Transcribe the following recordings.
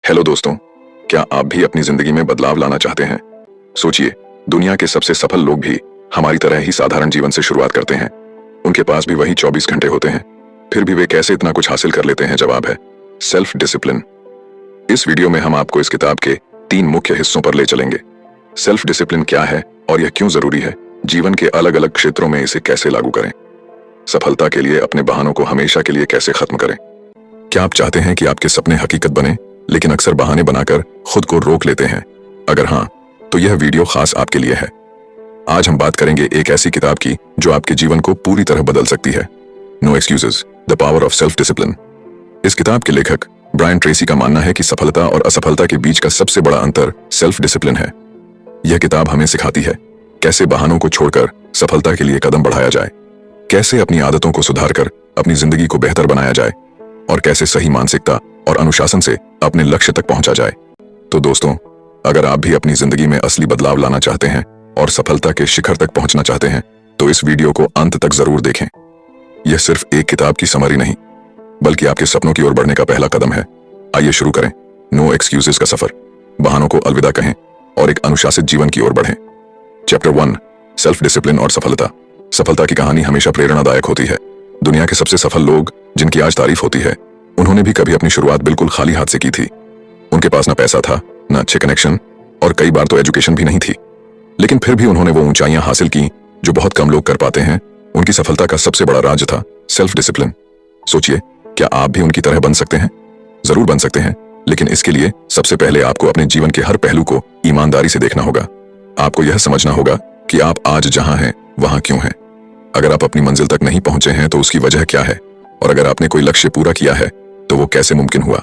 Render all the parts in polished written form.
Hello दोस्तों, क्या आप भी अपनी जिंदगी में बदलाव लाना चाहते हैं? सोचिए, दुनिया के सबसे सफल लोग भी हमारी तरह ही साधारण जीवन से शुरुआत करते हैं। उनके पास भी वही 24 घंटे होते हैं, फिर भी वे कैसे इतना कुछ हासिल कर लेते हैं? जवाब है सेल्फ डिसिप्लिन। इस वीडियो में हम आपको इस किताब के 3 मुख्य हिस्सों पर ले चलेंगे। सेल्फ डिसिप्लिन क्या है और यह क्यों जरूरी है, जीवन के अलग अलग क्षेत्रों में इसे कैसे लागू करें, सफलता के लिए अपने बहानों को हमेशा के लिए कैसे खत्म करें। क्या आप चाहते हैं कि आपके सपने हकीकत बने, लेकिन अक्सर बहाने बनाकर खुद को रोक लेते हैं? अगर हाँ, तो यह वीडियो खास आपके लिए है। आज हम बात करेंगे एक ऐसी किताब की जो आपके जीवन को पूरी तरह बदल सकती है। No excuses, the power of self discipline. इस किताब के लेखक ब्रायन ट्रेसी का मानना है कि सफलता और असफलता के बीच का सबसे बड़ा अंतर सेल्फ डिसिप्लिन है। यह किताब हमें सिखाती है कैसे बहानों को छोड़कर सफलता के लिए कदम बढ़ाया जाए, कैसे अपनी आदतों को सुधारकर अपनी जिंदगी को बेहतर बनाया जाए और कैसे सही मानसिकता और अनुशासन से अपने लक्ष्य तक पहुंचा जाए। तो दोस्तों, अगर आप भी अपनी जिंदगी में असली बदलाव लाना चाहते हैं और सफलता के शिखर तक पहुंचना चाहते हैं, तो इस वीडियो को अंत तक जरूर देखें। यह सिर्फ एक किताब की समरी नहीं, बल्कि आपके सपनों की ओर बढ़ने का पहला कदम है। आइए शुरू करें नो एक्सक्यूजेस का सफर। बहानों को अलविदा कहें और एक अनुशासित जीवन की ओर बढ़ें। चैप्टर 1, सेल्फ डिसिप्लिन और सफलता। सफलता की कहानी हमेशा प्रेरणादायक होती है। दुनिया के सबसे सफल लोग जिनकी आज तारीफ होती है, उन्होंने भी कभी अपनी शुरुआत बिल्कुल खाली हाथ से की थी। उनके पास ना पैसा था, ना अच्छे कनेक्शन और कई बार तो एजुकेशन भी नहीं थी, लेकिन फिर भी उन्होंने वो ऊंचाइयां हासिल की जो बहुत कम लोग कर पाते हैं। उनकी सफलता का सबसे बड़ा राज था सेल्फ डिसिप्लिन। सोचिए, क्या आप भी उनकी तरह बन सकते हैं? जरूर बन सकते हैं, लेकिन इसके लिए सबसे पहले आपको अपने जीवन के हर पहलू को ईमानदारी से देखना होगा। आपको यह समझना होगा कि आप आज जहां हैं वहां क्यों हैं। अगर आप अपनी मंजिल तक नहीं पहुंचे हैं तो उसकी वजह क्या है, और अगर आपने कोई लक्ष्य पूरा किया है तो वो कैसे मुमकिन हुआ।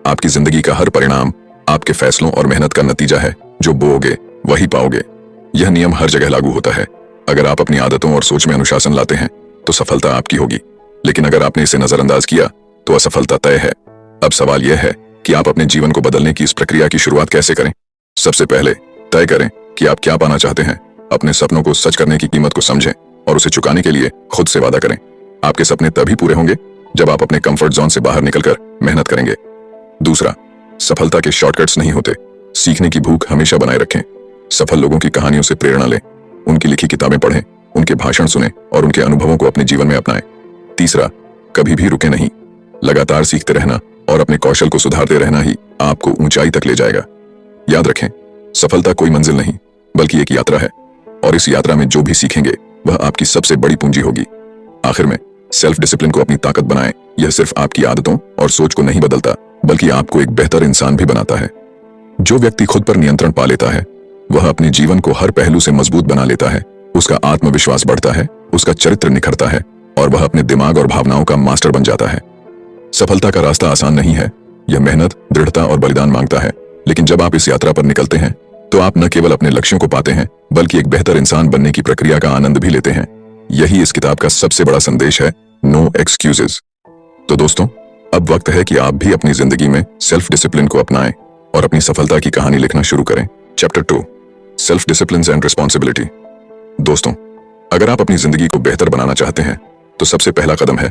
आपकी जिंदगी का हर परिणाम आपके फैसलों और मेहनत का नतीजा है। जो बोओगे वही पाओगे। यह नियम हर जगह लागू होता है। अगर आप अपनी आदतों और सोच में अनुशासन लाते हैं तो सफलता आपकी होगी, लेकिन अगर आपने इसे नजरअंदाज किया तो असफलता तय है। अब सवाल यह है कि आप अपने जीवन को बदलने की इस प्रक्रिया की शुरुआत कैसे करें। सबसे पहले तय करें कि आप क्या पाना चाहते हैं। अपने सपनों को सच करने की कीमत को समझें और उसे चुकाने के लिए खुद से वादा करें। आपके सपने तभी पूरे होंगे जब आप अपने कंफर्ट जोन से बाहर निकलकर मेहनत करेंगे। दूसरा, सफलता के शॉर्टकट्स नहीं होते। सीखने की भूख हमेशा बनाए रखें। सफल लोगों की कहानियों से प्रेरणा लें, उनकी लिखी किताबें पढ़ें, उनके भाषण सुनें और उनके अनुभवों को अपने जीवन में अपनाएं। तीसरा, कभी भी रुके नहीं। लगातार सीखते रहना और अपने कौशल को सुधारते रहना ही आपको ऊंचाई तक ले जाएगा। याद रखें, सफलता कोई मंजिल नहीं, बल्कि एक यात्रा है, और इस यात्रा में जो भी सीखेंगे वह आपकी सबसे बड़ी पूंजी होगी। आखिर में, सेल्फ डिसिप्लिन को अपनी ताकत बनाएं। यह सिर्फ आपकी आदतों और सोच को नहीं बदलता, बल्कि आपको एक बेहतर इंसान भी बनाता है। जो व्यक्ति खुद पर नियंत्रण पा लेता है, वह अपने जीवन को हर पहलू से मजबूत बना लेता है। उसका आत्मविश्वास बढ़ता है, उसका चरित्र निखरता है और वह अपने दिमाग और भावनाओं का मास्टर बन जाता है। सफलता का रास्ता आसान नहीं है। यह मेहनत, दृढ़ता और बलिदान मांगता है, लेकिन जब आप इस यात्रा पर निकलते हैं तो आप न केवल अपने लक्ष्यों को पाते हैं, बल्कि एक बेहतर इंसान बनने की प्रक्रिया का आनंद भी लेते हैं। यही इस किताब का सबसे बड़ा संदेश है, नो एक्सक्यूजेस। तो दोस्तों, अब वक्त है कि आप भी अपनी जिंदगी में सेल्फ डिसिप्लिन को अपनाएं और अपनी सफलता की कहानी लिखना शुरू करें। Chapter 2, self discipline and responsibility. दोस्तों, अगर आप अपनी जिंदगी को बेहतर बनाना चाहते हैं तो सबसे पहला कदम है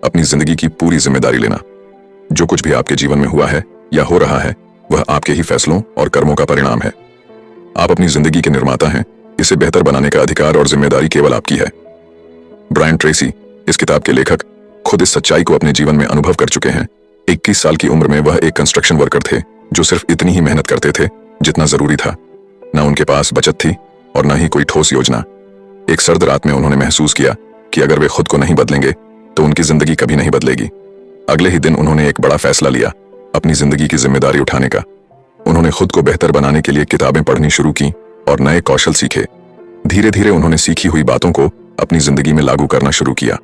अपनी जिंदगी की पूरी जिम्मेदारी लेना। जो कुछ भी आपके जीवन में हुआ है या हो रहा है, वह आपके ही फैसलों और कर्मों का परिणाम है। आप अपनी जिंदगी के निर्माता हैं। इसे बेहतर बनाने का अधिकार और जिम्मेदारी केवल आपकी है। ब्रायन ट्रेसी, इस किताब के लेखक, खुद इस सच्चाई को अपने जीवन में अनुभव कर चुके हैं। 21 साल की उम्र में वह एक कंस्ट्रक्शन वर्कर थे जो सिर्फ इतनी ही मेहनत करते थे जितना जरूरी था। न उनके पास बचत थी और न ही कोई ठोस योजना। एक सर्द रात में उन्होंने महसूस किया कि अगर वे खुद को नहीं बदलेंगे तो उनकी जिंदगी कभी नहीं बदलेगी। अगले ही दिन उन्होंने एक बड़ा फैसला लिया, अपनी जिंदगी की जिम्मेदारी उठाने का। उन्होंने खुद को बेहतर बनाने के लिए किताबें पढ़नी शुरू की और नए कौशल सीखे। धीरे धीरे उन्होंने सीखी हुई बातों को अपनी जिंदगी में लागू करना शुरू किया।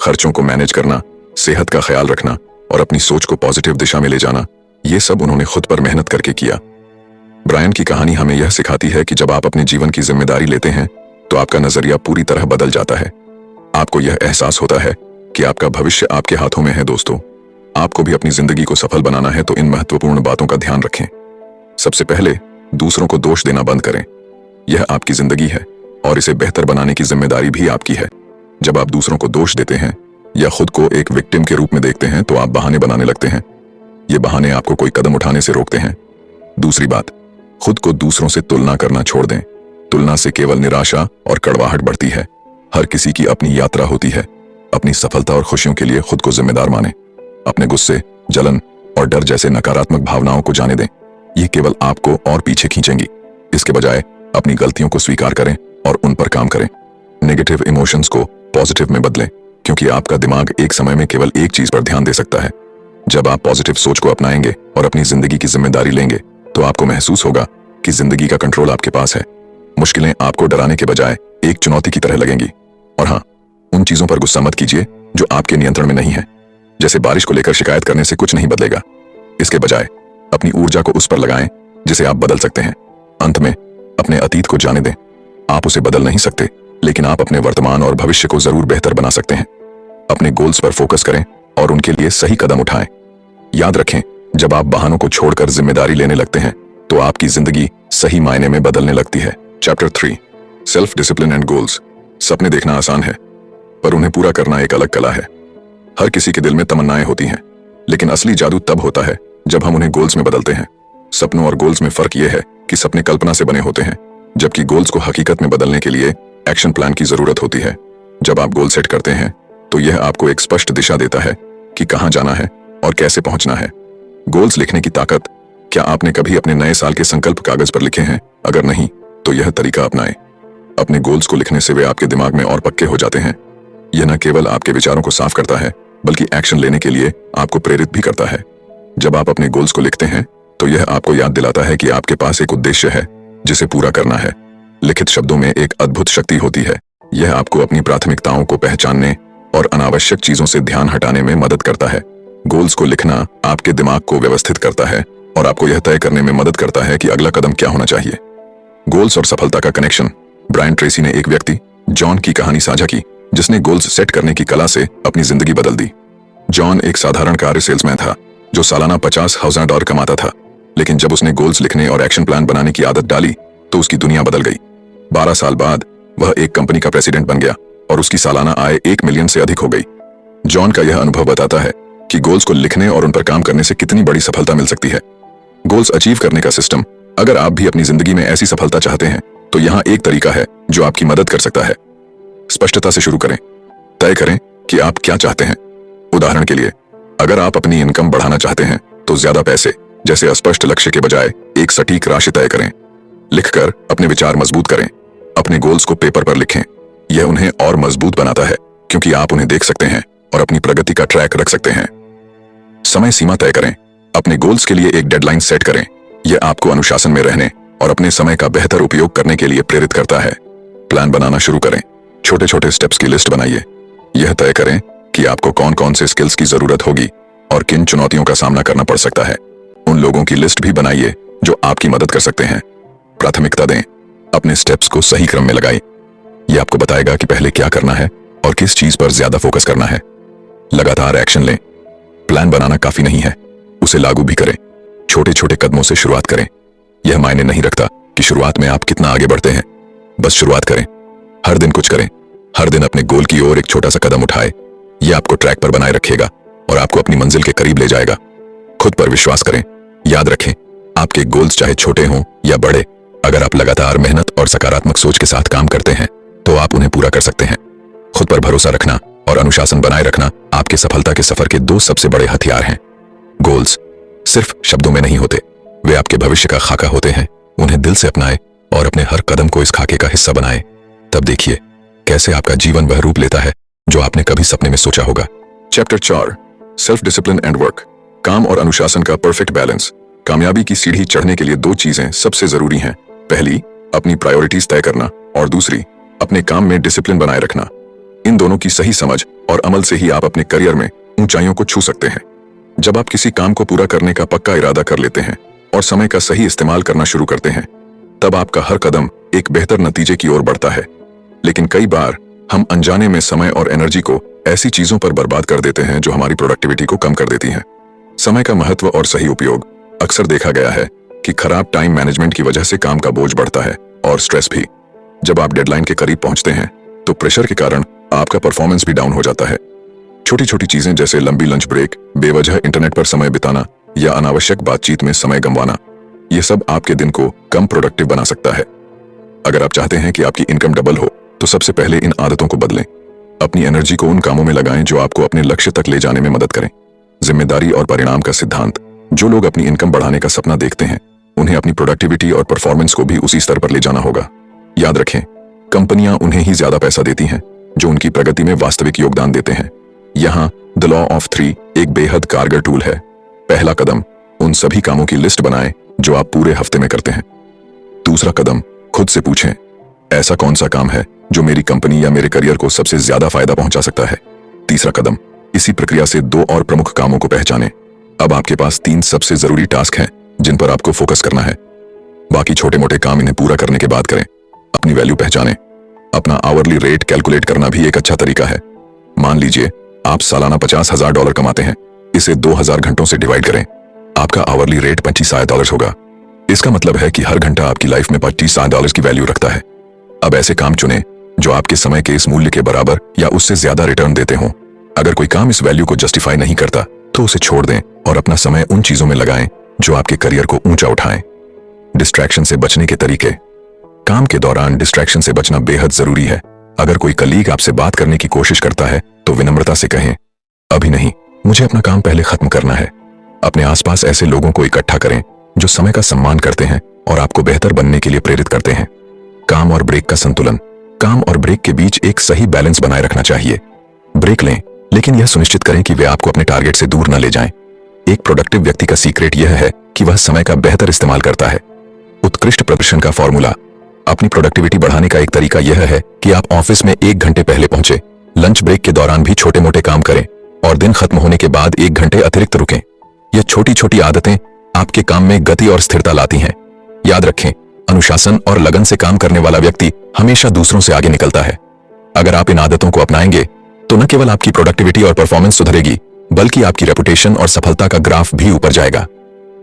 खर्चों को मैनेज करना, सेहत का ख्याल रखना और अपनी सोच को पॉजिटिव दिशा में ले जाना, ये सब उन्होंने खुद पर मेहनत करके किया। ब्रायन की कहानी हमें यह सिखाती है कि जब आप अपने जीवन की जिम्मेदारी लेते हैं तो आपका नजरिया पूरी तरह बदल जाता है। आपको यह एहसास होता है कि आपका भविष्य आपके हाथों में है। दोस्तों, आपको भी अपनी जिंदगी को सफल बनाना है तो इन महत्वपूर्ण बातों का ध्यान रखें। सबसे पहले, दूसरों को दोष देना बंद करें। यह आपकी जिंदगी है और इसे बेहतर बनाने की जिम्मेदारी भी आपकी है। जब आप दूसरों को दोष देते हैं या खुद को एक विक्टिम के रूप में देखते हैं तो आप बहाने बनाने लगते हैं। ये बहाने आपको कोई कदम उठाने से रोकते हैं। दूसरी बात, खुद को दूसरों से तुलना करना छोड़ दें। तुलना से केवल निराशा और कड़वाहट बढ़ती है। हर किसी की अपनी यात्रा होती है। अपनी सफलता और खुशियों के लिए खुद को जिम्मेदार माने। अपने गुस्से, जलन और डर जैसे नकारात्मक भावनाओं को जाने दें। ये केवल आपको और पीछे खींचेंगी। इसके बजाय अपनी गलतियों को स्वीकार करें और उन पर काम करें। नेगेटिव इमोशंस को पॉजिटिव में बदलें, क्योंकि आपका दिमाग एक समय में केवल एक चीज पर ध्यान दे सकता है। जब आप पॉजिटिव सोच को अपनाएंगे और अपनी जिंदगी की जिम्मेदारी लेंगे, तो आपको महसूस होगा कि जिंदगी का कंट्रोल आपके पास है। मुश्किलें आपको डराने के बजाय एक चुनौती की तरह लगेंगी। और हाँ, उन चीजों पर गुस्सा मत कीजिए जो आपके नियंत्रण में नहीं है। जैसे बारिश को लेकर शिकायत करने से कुछ नहीं बदलेगा। इसके बजाय अपनी ऊर्जा को उस पर लगाएं जिसे आप बदल सकते हैं। अंत में अपने अतीत को जाने दें। आप उसे बदल नहीं सकते, लेकिन आप अपने वर्तमान और भविष्य को जरूर बेहतर बना सकते हैं। अपने गोल्स पर फोकस करें और उनके लिए सही कदम उठाएं। याद रखें, जब आप बहानों को छोड़कर जिम्मेदारी लेने लगते हैं, तो आपकी जिंदगी सही मायने में बदलने लगती है। Chapter 3, self discipline and goals. सपने देखना आसान है, पर उन्हें पूरा करना एक अलग कला है। हर किसी के दिल में तमन्नाएं होती हैं, लेकिन असली जादू तब होता है जब हम उन्हें गोल्स में बदलते हैं। सपनों और गोल्स में फर्क यह है कि सपने कल्पना से बने होते हैं, जबकि गोल्स को हकीकत में बदलने के लिए एक्शन प्लान की जरूरत होती है। जब आप गोल सेट करते हैं, तो यह आपको एक स्पष्ट दिशा देता है कि कहां जाना है और कैसे पहुंचना है। गोल्स लिखने की ताकत। क्या आपने कभी अपने नए साल के संकल्प कागज पर लिखे हैं? अगर नहीं, तो यह तरीका अपनाएं। अपने गोल्स को लिखने से वे आपके दिमाग में और पक्के हो जाते हैं। यह न केवल आपके विचारों को साफ करता है, बल्कि एक्शन लेने के लिए आपको प्रेरित भी करता है। जब आप अपने गोल्स को लिखते हैं, तो यह आपको याद दिलाता है कि आपके पास एक उद्देश्य है जिसे पूरा करना है। लिखित शब्दों में एक अद्भुत शक्ति होती है। यह आपको अपनी प्राथमिकताओं को पहचानने और अनावश्यक चीजों से ध्यान हटाने में मदद करता है। गोल्स को लिखना आपके दिमाग को व्यवस्थित करता है और आपको यह तय करने में मदद करता है कि अगला कदम क्या होना चाहिए। गोल्स और सफलता का कनेक्शन। ब्रायन ट्रेसी ने एक व्यक्ति, जॉन की कहानी साझा की, जिसने गोल्स सेट करने की कला से अपनी जिंदगी बदल दी। जॉन एक साधारण कार सेल्समैन था जो सालाना $50,000 कमाता था, लेकिन जब उसने गोल्स लिखने और एक्शन प्लान बनाने की आदत डाली, तो उसकी दुनिया बदल गई। 12 साल बाद वह एक कंपनी का प्रेसिडेंट बन गया और उसकी सालाना आय 1 मिलियन से अधिक हो गई। जॉन का यह अनुभव बताता है कि गोल्स को लिखने और उन पर काम करने से कितनी बड़ी सफलता मिल सकती है। गोल्स अचीव करने का सिस्टम। अगर आप भी अपनी जिंदगी में ऐसी सफलता चाहते हैं, तो यहाँ एक तरीका है जो आपकी मदद कर सकता है। स्पष्टता से शुरू करें। तय करें कि आप क्या चाहते हैं। उदाहरण के लिए, अगर आप अपनी इनकम बढ़ाना चाहते हैं, तो ज्यादा पैसे जैसे अस्पष्ट लक्ष्य के बजाय एक सटीक राशि तय करें। लिखकर अपने विचार मजबूत करें। अपने गोल्स को पेपर पर लिखें। यह उन्हें और मजबूत बनाता है, क्योंकि आप उन्हें देख सकते हैं और अपनी प्रगति का ट्रैक रख सकते हैं। समय सीमा तय करें। अपने गोल्स के लिए एक डेडलाइन सेट करें। यह आपको अनुशासन में रहने और अपने समय का बेहतर उपयोग करने के लिए प्रेरित करता है। प्लान बनाना शुरू करें। छोटे छोटे स्टेप्स की लिस्ट बनाइए। यह तय करें कि आपको कौन कौन से स्किल्स की जरूरत होगी और किन चुनौतियों का सामना करना पड़ सकता है। उन लोगों की लिस्ट भी बनाइए जो आपकी मदद कर सकते हैं। प्राथमिकता दें। अपने स्टेप्स को सही क्रम में लगाएं। यह आपको बताएगा कि पहले क्या करना है और किस चीज पर ज्यादा फोकस करना है। लगातार एक्शन लें। प्लान बनाना काफी नहीं है, उसे लागू भी करें। छोटे छोटे कदमों से शुरुआत करें। यह मायने नहीं रखता कि शुरुआत में आप कितना आगे बढ़ते हैं, बस शुरुआत करें। हर दिन कुछ करें। हर दिन अपने गोल की ओर एक छोटा सा कदम उठाए। यह आपको ट्रैक पर बनाए रखेगा और आपको अपनी मंजिल के करीब ले जाएगा। खुद पर विश्वास करें। याद रखें, आपके गोल्स चाहे छोटे हों या बड़े, अगर आप लगातार मेहनत और सकारात्मक सोच के साथ काम करते हैं, तो आप उन्हें पूरा कर सकते हैं। खुद पर भरोसा रखना और अनुशासन बनाए रखना आपके सफलता के सफर के 2 सबसे बड़े हथियार हैं। गोल्स सिर्फ शब्दों में नहीं होते, वे आपके भविष्य का खाका होते हैं। उन्हें दिल से अपनाएं और अपने हर कदम को इस खाके का हिस्सा बनाएं। तब देखिए कैसे आपका जीवन वह रूप लेता है जो आपने कभी सपने में सोचा होगा। Chapter 4, self discipline and work. काम और अनुशासन का परफेक्ट बैलेंस। कामयाबी की सीढ़ी चढ़ने के लिए 2 चीजें सबसे जरूरी हैं। पहली, अपनी प्रायोरिटीज तय करना, और दूसरी, अपने काम में डिसिप्लिन बनाए रखना। इन दोनों की सही समझ और अमल से ही आप अपने करियर में ऊंचाइयों को छू सकते हैं। जब आप किसी काम को पूरा करने का पक्का इरादा कर लेते हैं और समय का सही इस्तेमाल करना शुरू करते हैं, तब आपका हर कदम एक बेहतर नतीजे की ओर बढ़ता है। लेकिन कई बार हम अनजाने में समय और एनर्जी को ऐसी चीजों पर बर्बाद कर देते हैं जो हमारी प्रोडक्टिविटी को कम कर देती हैं। समय का महत्व और सही उपयोग। अक्सर देखा गया है कि खराब टाइम मैनेजमेंट की वजह से काम का बोझ बढ़ता है और स्ट्रेस भी। जब आप डेडलाइन के करीब पहुंचते हैं, तो प्रेशर के कारण आपका परफॉर्मेंस भी डाउन हो जाता है। छोटी छोटी चीजें जैसे लंबी लंच ब्रेक, बेवजह इंटरनेट पर समय बिताना या अनावश्यक बातचीत में समय गंवाना, यह सब आपके दिन को कम प्रोडक्टिव बना सकता है। अगर आप चाहते हैं कि आपकी इनकम डबल हो तो सबसे पहले इन आदतों को बदलें। अपनी एनर्जी को उन कामों में लगाएं जो आपको अपने लक्ष्य तक ले जाने में मदद करें। जिम्मेदारी और परिणाम का सिद्धांत। जो लोग अपनी इनकम बढ़ाने का सपना देखते हैं उन्हें अपनी प्रोडक्टिविटी और परफॉर्मेंस को भी उसी स्तर पर ले जाना होगा। याद रखें, कंपनियां उन्हें ही ज्यादा पैसा देती हैं जो उनकी प्रगति में वास्तविक योगदान देते हैं। यहाँ द लॉ ऑफ 3 एक बेहद कारगर टूल है। पहला कदम, उन सभी कामों की लिस्ट बनाएं जो आप पूरे हफ्ते में करते हैं। दूसरा कदम, खुद से पूछें, ऐसा कौन सा काम है जो मेरी कंपनी या मेरे करियर को सबसे ज्यादा फायदा पहुंचा सकता है। तीसरा कदम, इसी प्रक्रिया से 2 और प्रमुख कामों को पहचानें। अब आपके पास 3 सबसे जरूरी टास्क हैं जिन पर आपको फोकस करना है। बाकी छोटे मोटे काम इन्हें पूरा करने के बाद करें। अपनी वैल्यू पहचानें। अपना आवरली रेट कैलकुलेट करना भी एक अच्छा तरीका है। मान लीजिए आप सालाना $50,000 कमाते हैं। इसे 2000 घंटों से डिवाइड करें। आपका आवरली रेट $25,000 होगा। इसका मतलब है कि हर घंटा आपकी लाइफ में $25,000 की वैल्यू रखता है। अब ऐसे काम चुनें जो आपके समय के इस मूल्य के बराबर या उससे ज्यादा रिटर्न देते हों। अगर कोई काम इस वैल्यू को जस्टिफाई नहीं करता तो उसे छोड़ दें और अपना समय उन चीजों में लगाएं जो आपके करियर को ऊंचा उठाएं। डिस्ट्रैक्शन से बचने के तरीके। काम के दौरान डिस्ट्रैक्शन से बचना बेहद जरूरी है। अगर कोई कलीग आपसे बात करने की कोशिश करता है तो विनम्रता से कहें, अभी नहीं, मुझे अपना काम पहले खत्म करना है। अपने आसपास ऐसे लोगों को इकट्ठा करें जो समय का सम्मान करते हैं और आपको बेहतर बनने के लिए प्रेरित करते हैं। काम और ब्रेक का संतुलन। काम और ब्रेक के बीच एक सही बैलेंस बनाए रखना चाहिए। ब्रेक लें, लेकिन यह सुनिश्चित करें कि वे आपको अपने टारगेट से दूर न ले जाएं। एक प्रोडक्टिव व्यक्ति का सीक्रेट यह है कि वह समय का बेहतर इस्तेमाल करता है। उत्कृष्ट प्रदर्शन का फॉर्मूला। अपनी प्रोडक्टिविटी बढ़ाने का एक तरीका यह है कि आप ऑफिस में 1 घंटे पहले पहुंचे, लंच ब्रेक के दौरान भी छोटे मोटे काम करें और दिन खत्म होने के बाद 1 घंटे अतिरिक्त रुकें। यह छोटी छोटी आदतें आपके काम में गति और स्थिरता लाती हैं। याद रखें, अनुशासन और लगन से काम करने वाला व्यक्ति हमेशा दूसरों से आगे निकलता है। अगर आप इन आदतों को अपनाएंगे तो न केवल आपकी प्रोडक्टिविटी और परफॉर्मेंस सुधरेगी बल्कि आपकी रेपुटेशन और सफलता का ग्राफ भी ऊपर जाएगा।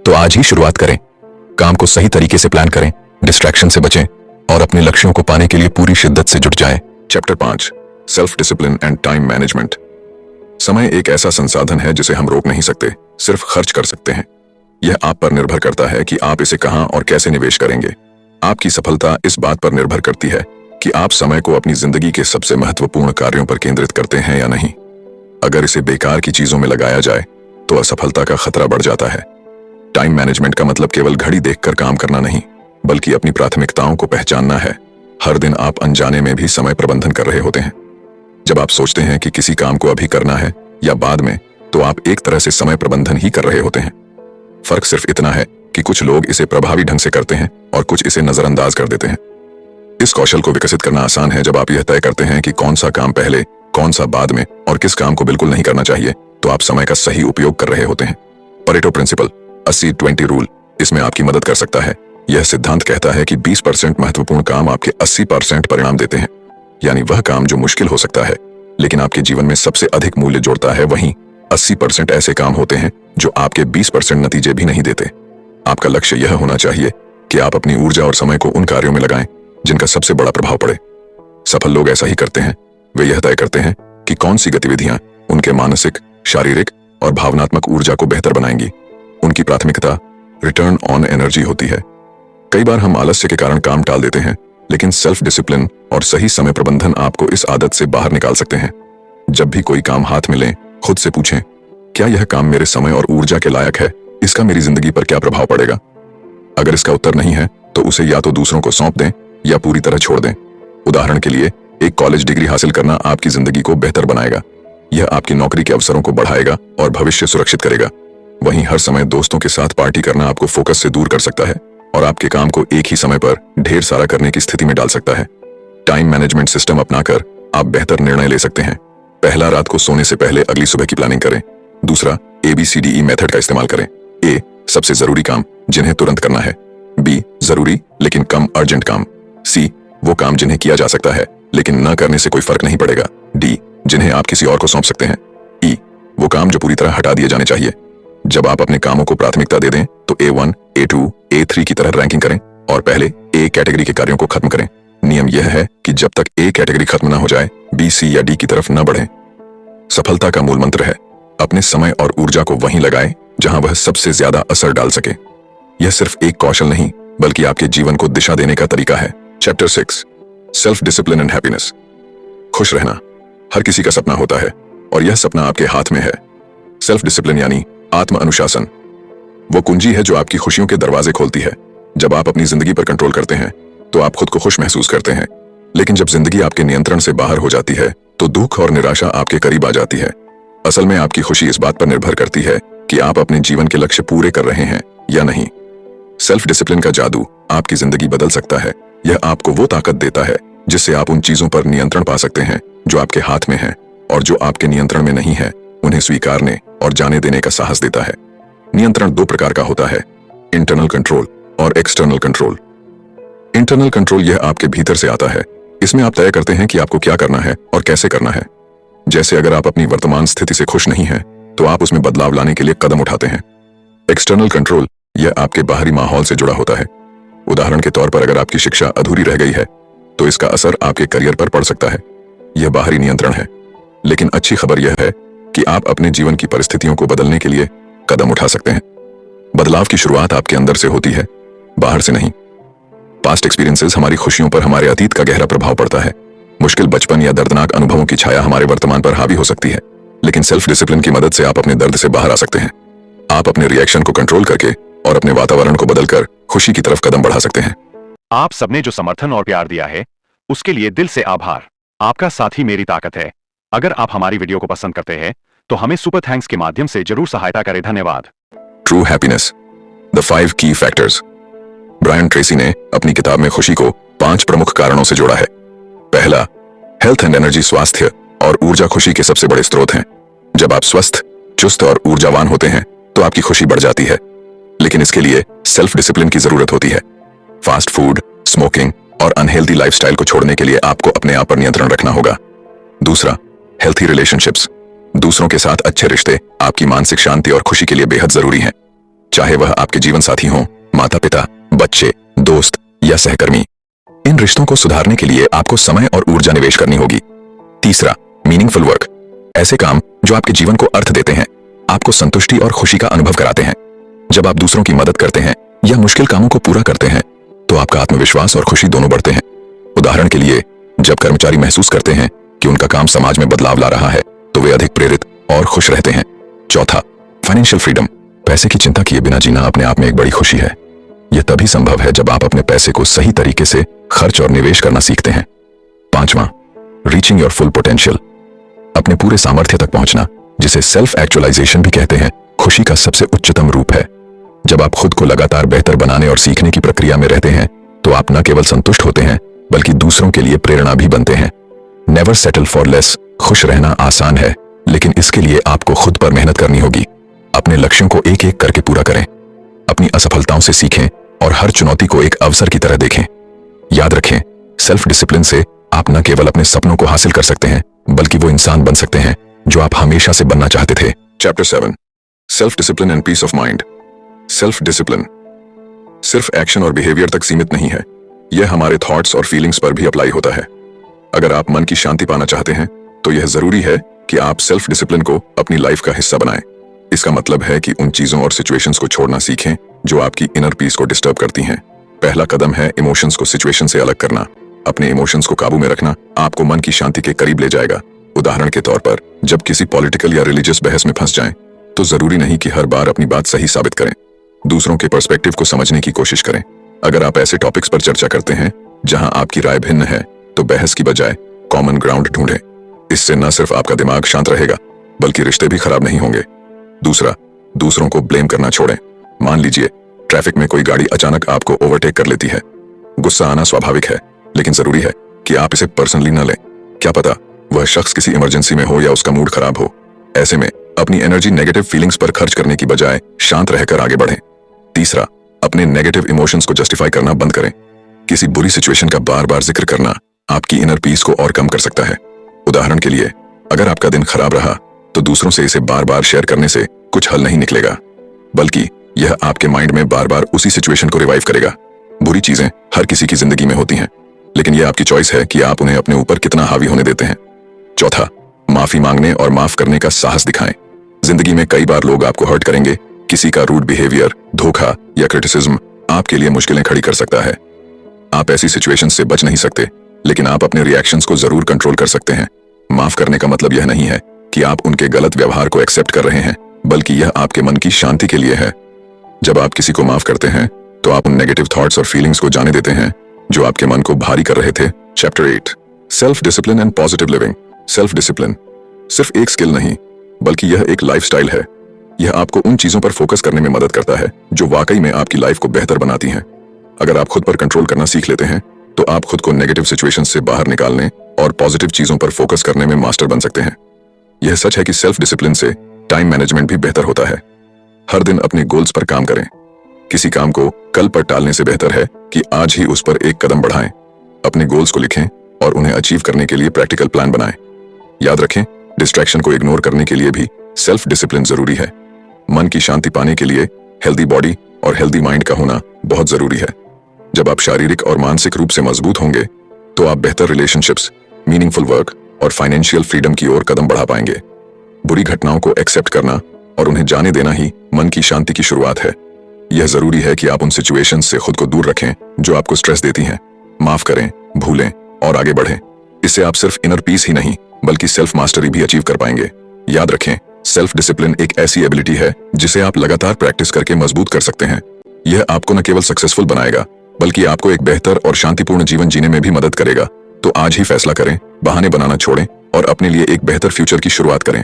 तो आज ही शुरुआत करें। काम को सही तरीके से प्लान करें, डिस्ट्रैक्शन से बचें और अपने लक्ष्यों को पाने के लिए पूरी शिद्दत से जुट जाएं। Chapter 5, self discipline and time management. समय एक ऐसा संसाधन है जिसे हम रोक नहीं सकते, सिर्फ खर्च कर सकते हैं। यह आप पर निर्भर करता है कि आप इसे कहां और कैसे निवेश करेंगे। आपकी सफलता इस बात पर निर्भर करती है कि आप समय को अपनी जिंदगी के सबसे महत्वपूर्ण कार्यों पर केंद्रित करते हैं या नहीं। अगर इसे बेकार की चीजों में लगाया जाए तो असफलता का खतरा बढ़ जाता है। टाइम मैनेजमेंट का मतलब केवल घड़ी देखकर काम करना नहीं, बल्कि अपनी प्राथमिकताओं को पहचानना है। हर दिन आप अनजाने में भी समय प्रबंधन कर रहे होते हैं। जब आप सोचते हैं कि किसी काम को अभी करना है या बाद में, तो आप एक तरह से समय प्रबंधन ही कर रहे होते हैं। फर्क सिर्फ इतना है कि कुछ लोग इसे प्रभावी ढंग से करते हैं और कुछ इसे नजरअंदाज कर देते हैं। इस कौशल को विकसित करना आसान है जब आप यह तय करते हैं कि कौन सा काम पहले, कौन सा बाद में और किस काम को बिल्कुल नहीं करना चाहिए, तो आप समय का सही उपयोग कर रहे होते हैं। परेटो प्रिंसिपल 80-20 रूल इसमें आपकी मदद कर सकता है। यह सिद्धांत कहता है कि 20% महत्वपूर्ण काम आपके 80% परिणाम देते हैं। यानी वह काम जो मुश्किल हो सकता है लेकिन आपके जीवन में सबसे अधिक मूल्य जोड़ता है, वहीं 80% ऐसे काम होते हैं जो आपके 20% नतीजे भी नहीं देते। आपका लक्ष्य यह होना चाहिए कि आप अपनी ऊर्जा और समय को उन कार्यों में लगाएं जिनका सबसे बड़ा प्रभाव पड़े। सफल लोग ऐसा ही करते हैं। वे यह तय करते हैं कि कौन सी गतिविधियां उनके मानसिक, शारीरिक और भावनात्मक ऊर्जा को बेहतर बनाएंगी। उनकी प्राथमिकता रिटर्न ऑन एनर्जी होती है। कई बार हम आलस्य के कारण काम टाल देते हैं, लेकिन सेल्फ डिसिप्लिन और सही समय प्रबंधन आपको इस आदत से बाहर निकाल सकते हैं। जब भी कोई काम हाथ में लें, खुद से पूछें, क्या यह काम मेरे समय और ऊर्जा के लायक है? इसका मेरी जिंदगी पर क्या प्रभाव पड़ेगा? अगर इसका उत्तर नहीं है तो उसे या तो दूसरों को सौंप दें या पूरी तरह छोड़ दें। उदाहरण के लिए, एक कॉलेज डिग्री हासिल करना आपकी जिंदगी को बेहतर बनाएगा। यह आपकी नौकरी के अवसरों को बढ़ाएगा और भविष्य सुरक्षित करेगा। वहीं हर समय दोस्तों के साथ पार्टी करना आपको फोकस से दूर कर सकता है और आपके काम को एक ही समय पर ढेर सारा करने की स्थिति में डाल सकता है। टाइम मैनेजमेंट सिस्टम अपनाकर आप बेहतर निर्णय ले सकते हैं। पहला, रात को सोने से पहले अगली सुबह की प्लानिंग करें। दूसरा, ABCDE मेथड का इस्तेमाल करें। A, सबसे जरूरी काम जिन्हें तुरंत करना है। B, जरूरी लेकिन कम अर्जेंट काम। C, वो काम जिन्हें किया जा सकता है लेकिन न करने से कोई फर्क नहीं पड़ेगा। D, जिन्हें आप किसी और को सौंप सकते हैं। E, वो काम जो पूरी तरह हटा दिए जाने चाहिए। जब आप अपने कामों को प्राथमिकता दे दें तो A1, A2, A3 की तरह रैंकिंग करें और पहले A कैटेगरी के कार्यों को खत्म करें। नियम यह है कि जब तक A कैटेगरी खत्म न हो जाए, B, C या D की तरफ न बढ़ें। सफलता का मूल मंत्र है, अपने समय और ऊर्जा को वहीं लगाएं जहां वह सबसे ज्यादा असर डाल सके। यह सिर्फ एक कौशल नहीं बल्कि आपके जीवन को दिशा देने का तरीका है। Chapter 6, self discipline and happiness. खुश रहना हर किसी का सपना होता है और यह सपना आपके हाथ में है। सेल्फ डिसिप्लिन यानी आत्म अनुशासन वो कुंजी है जो आपकी खुशियों के दरवाजे खोलती है। जब आप अपनी जिंदगी पर कंट्रोल करते हैं तो आप खुद को खुश महसूस करते हैं, लेकिन जब जिंदगी आपके नियंत्रण से बाहर हो जाती है तो दुख और निराशा आपके करीब आ जाती है। असल में आपकी खुशी इस बात पर निर्भर करती है कि आप अपने जीवन के लक्ष्य पूरे कर रहे हैं या नहीं। सेल्फ डिसिप्लिन का जादू आपकी जिंदगी बदल सकता है। यह आपको वो ताकत देता है जिससे आप उन चीजों पर नियंत्रण पा सकते हैं जो आपके हाथ में है, और जो आपके नियंत्रण में नहीं है उन्हें स्वीकारने और जाने देने का साहस देता है। नियंत्रण दो प्रकार का होता है, इंटरनल कंट्रोल और एक्सटर्नल कंट्रोल। इंटरनल कंट्रोल यह आपके भीतर से आता है। इसमें आप तय करते हैं कि आपको क्या करना है और कैसे करना है। जैसे अगर आप अपनी वर्तमान स्थिति से खुश नहीं हैं तो आप उसमें बदलाव लाने के लिए कदम उठाते हैं। एक्सटर्नल कंट्रोल यह आपके बाहरी माहौल से जुड़ा होता है। उदाहरण के तौर पर अगर आपकी शिक्षा अधूरी रह गई है तो इसका असर आपके करियर पर पड़ सकता है। यह बाहरी नियंत्रण है, लेकिन अच्छी खबर यह है कि आप अपने जीवन की परिस्थितियों को बदलने के लिए कदम उठा सकते हैं। बदलाव की शुरुआत आपके अंदर से होती है, बाहर से नहीं। पास्ट एक्सपीरियंसेस हमारी खुशियों पर हमारे अतीत का गहरा प्रभाव पड़ता है। मुश्किल बचपन या दर्दनाक अनुभवों की छाया हमारे वर्तमान पर हावी हो सकती है, लेकिन सेल्फ डिसिप्लिन की मदद से आप अपने दर्द से बाहर आ सकते हैं। आप अपने रिएक्शन को कंट्रोल करके और अपने वातावरण को बदलकर खुशी की तरफ कदम बढ़ा सकते हैं। आप सबने जो समर्थन और प्यार दिया है उसके लिए दिल से आभार। आपका साथ ही मेरी ताकत है। अगर आप हमारी वीडियो को पसंद करते हैं तो हमें सुपर थैंक्स के माध्यम से जरूर सहायता करें। धन्यवाद। ट्रू हैप्पीनेस, द 5 की फैक्टर्स। ब्रायन ट्रेसी ने अपनी किताब में खुशी को 5 प्रमुख कारणों से जोड़ा है। पहला, हेल्थ एंड एनर्जी। स्वास्थ्य और ऊर्जा खुशी के सबसे बड़े स्रोत हैं। जब आप स्वस्थ, चुस्त और ऊर्जावान होते हैं तो आपकी खुशी बढ़ जाती है, लेकिन इसके लिए सेल्फ डिसिप्लिन की जरूरत होती है। फास्ट फूड, स्मोकिंग और अनहेल्दी लाइफस्टाइल को छोड़ने के लिए आपको अपने आप पर नियंत्रण रखना होगा। दूसरा, हेल्थी रिलेशनशिप्स। दूसरों के साथ अच्छे रिश्ते आपकी मानसिक शांति और खुशी के लिए बेहद जरूरी हैं, चाहे वह आपके जीवन साथी हों, माता पिता, बच्चे, दोस्त या सहकर्मी। इन रिश्तों को सुधारने के लिए आपको समय और ऊर्जा निवेश करनी होगी। तीसरा, मीनिंगफुल वर्क। ऐसे काम जो आपके जीवन को अर्थ देते हैं, आपको संतुष्टि और खुशी का अनुभव कराते हैं। जब आप दूसरों की मदद करते हैं या मुश्किल कामों को पूरा करते हैं तो आपका आत्मविश्वास और खुशी दोनों बढ़ते हैं। उदाहरण के लिए, जब कर्मचारी महसूस करते हैं कि उनका काम समाज में बदलाव ला रहा है तो वे अधिक प्रेरित और खुश रहते हैं। चौथा, फाइनेंशियल फ्रीडम। पैसे की चिंता किए बिना जीना अपने आप में एक बड़ी खुशी है। यह तभी संभव है जब आप अपने पैसे को सही तरीके से खर्च और निवेश करना सीखते हैं। पांचवा, रीचिंग योर फुल पोटेंशियल। अपने पूरे सामर्थ्य तक पहुंचना, जिसे सेल्फ एक्चुअलाइजेशन भी कहते हैं, खुशी का सबसे उच्चतम रूप है। जब आप खुद को लगातार बेहतर बनाने और सीखने की प्रक्रिया में रहते हैं तो आप न केवल संतुष्ट होते हैं बल्कि दूसरों के लिए प्रेरणा भी बनते हैं। Never settle for less. खुश रहना आसान है, लेकिन इसके लिए आपको खुद पर मेहनत करनी होगी। अपने लक्ष्यों को एक एक करके पूरा करें, अपनी असफलताओं से सीखें और हर चुनौती को एक अवसर की तरह देखें। याद रखें, सेल्फ डिसिप्लिन से आप न केवल अपने सपनों को हासिल कर सकते हैं बल्कि वो इंसान बन सकते हैं जो आप हमेशा से बनना चाहते थे। Chapter 7, self discipline and peace of mind. Self discipline सिर्फ एक्शन और बिहेवियर तक सीमित नहीं है, यह हमारे थॉट्स और फीलिंग्स पर भी अप्लाई होता है। अगर आप मन की शांति पाना चाहते हैं तो यह जरूरी है कि आप सेल्फ डिसिप्लिन को अपनी लाइफ का हिस्सा बनाएं। इसका मतलब है कि उन चीजों और सिचुएशंस को छोड़ना सीखें जो आपकी इनर पीस को डिस्टर्ब करती हैं। पहला कदम है इमोशंस को सिचुएशन से अलग करना। अपने इमोशंस को काबू में रखना आपको मन की शांति के करीब ले जाएगा। उदाहरण के तौर पर, जब किसी पॉलिटिकल या रिलीजियस बहस में फंस जाएं, तो जरूरी नहीं कि हर बार अपनी बात सही साबित करें। दूसरों के पर्सपेक्टिव को समझने की कोशिश करें। अगर आप ऐसे टॉपिक्स पर चर्चा करते हैं जहां आपकी राय भिन्न है तो बहस की बजाय कॉमन ग्राउंड ढूंढें। इससे न सिर्फ आपका दिमाग शांत रहेगा बल्कि रिश्ते भी खराब नहीं होंगे। दूसरा, दूसरों को ब्लेम करना छोड़ें। मान लीजिए ट्रैफिक में कोई गाड़ी अचानक आपको ओवरटेक कर लेती है। गुस्सा आना स्वाभाविक है, लेकिन जरूरी है कि आप इसे पर्सनली न लें। क्या पता वह शख्स किसी इमरजेंसी में हो या उसका मूड खराब हो। ऐसे में अपनी एनर्जी नेगेटिव फीलिंग्स पर खर्च करने की बजाय शांत रहकर आगे बढ़ें। तीसरा, अपने नेगेटिव इमोशंस को जस्टिफाई करना बंद करें। किसी बुरी सिचुएशन का बार बार जिक्र करना आपकी इनर पीस को और कम कर सकता है। उदाहरण के लिए, अगर आपका दिन खराब रहा तो दूसरों से इसे बार बार शेयर करने से कुछ हल नहीं निकलेगा, बल्कि यह आपके माइंड में बार बार उसी सिचुएशन को रिवाइव करेगा। बुरी चीजें हर किसी की जिंदगी में होती हैं, लेकिन यह आपकी चॉइस है कि आप उन्हें अपने ऊपर कितना हावी होने देते हैं। चौथा, माफी मांगने और माफ करने का साहस दिखाएं। जिंदगी में कई बार लोग आपको हर्ट करेंगे, किसी का रूड बिहेवियर, धोखा या क्रिटिसिज्म आपके लिए मुश्किलें खड़ी कर सकता है। आप ऐसी सिचुएशन से बच नहीं सकते, लेकिन आप अपने रिएक्शंस को जरूर कंट्रोल कर सकते हैं। माफ करने का मतलब यह नहीं है कि आप उनके गलत व्यवहार को एक्सेप्ट कर रहे हैं, बल्कि यह आपके मन की शांति के लिए है। जब आप किसी को माफ करते हैं तो आप उन नेगेटिव थॉट्स और फीलिंग्स को जाने देते हैं जो आपके मन को भारी कर रहे थे। Chapter 8, self discipline and positive living. Self discipline सिर्फ एक स्किल नहीं, बल्कि यह एक लाइफस्टाइल है। यह आपको उन चीजों पर फोकस करने में मदद करता है जो वाकई में आपकी लाइफ को बेहतर बनाती हैं। अगर आप खुद पर कंट्रोल करना सीख लेते हैं तो आप खुद को नेगेटिव सिचुएशन से बाहर निकालने और पॉजिटिव चीजों पर फोकस करने में मास्टर बन सकते हैं। यह सच है कि सेल्फ डिसिप्लिन से टाइम मैनेजमेंट भी बेहतर होता है। हर दिन अपने गोल्स पर काम करें। किसी काम को कल पर टालने से बेहतर है कि आज ही उस पर एक कदम बढ़ाएं। अपने गोल्स को लिखें और उन्हें अचीव करने के लिए प्रैक्टिकल प्लान बनाएं। याद रखें, डिस्ट्रैक्शन को इग्नोर करने के लिए भी सेल्फ डिसिप्लिन जरूरी है। मन की शांति पाने के लिए हेल्दी बॉडी और हेल्दी माइंड का होना बहुत जरूरी है। जब आप शारीरिक और मानसिक रूप से मजबूत होंगे तो आप बेहतर रिलेशनशिप्स, मीनिंगफुल वर्क और फाइनेंशियल फ्रीडम की ओर कदम बढ़ा पाएंगे। बुरी घटनाओं को एक्सेप्ट करना और उन्हें जाने देना ही मन की शांति की शुरुआत है। यह जरूरी है कि आप उन सिचुएशंस से खुद को दूर रखें जो आपको स्ट्रेस देती हैं। माफ करें, भूलें और आगे बढ़ें। इससे आप सिर्फ इनर पीस ही नहीं, बल्कि सेल्फ मास्टरी भी अचीव कर पाएंगे। याद रखें, सेल्फ डिसिप्लिन एक ऐसी एबिलिटी है जिसे आप लगातार प्रैक्टिस करके मजबूत कर सकते हैं। यह आपको न केवल सक्सेसफुल बनाएगा, बल्कि आपको एक बेहतर और शांतिपूर्ण जीवन जीने में भी मदद करेगा। तो आज ही फैसला करें, बहाने बनाना छोड़ें और अपने लिए एक बेहतर फ्यूचर की शुरुआत करें।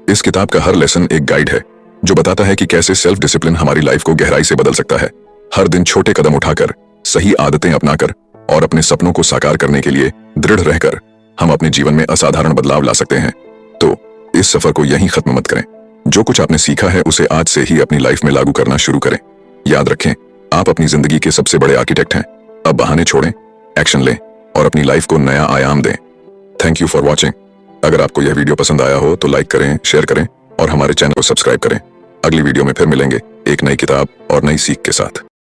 इस किताब का हर लेसन एक गाइड है जो बताता है कि कैसे सेल्फ डिसिप्लिन हमारी लाइफ को गहराई से बदल सकता है। हर दिन छोटे कदम उठाकर, सही आदतें अपनाकर और अपने सपनों को साकार करने के लिए दृढ़ रहकर हम अपने जीवन में असाधारण बदलाव ला सकते हैं। तो इस सफर को यहीं खत्म मत करें। जो कुछ आपने सीखा है उसे आज से ही अपनी लाइफ में लागू करना शुरू करें। याद रखें, आप अपनी जिंदगी के सबसे बड़े आर्किटेक्ट हैं। अब बहाने छोड़ें, एक्शन लें और अपनी लाइफ को नया आयाम दें। Thank you for watching. अगर आपको यह वीडियो पसंद आया हो तो लाइक करें, शेयर करें और हमारे चैनल को सब्सक्राइब करें। अगली वीडियो में फिर मिलेंगे एक नई किताब और नई सीख के साथ।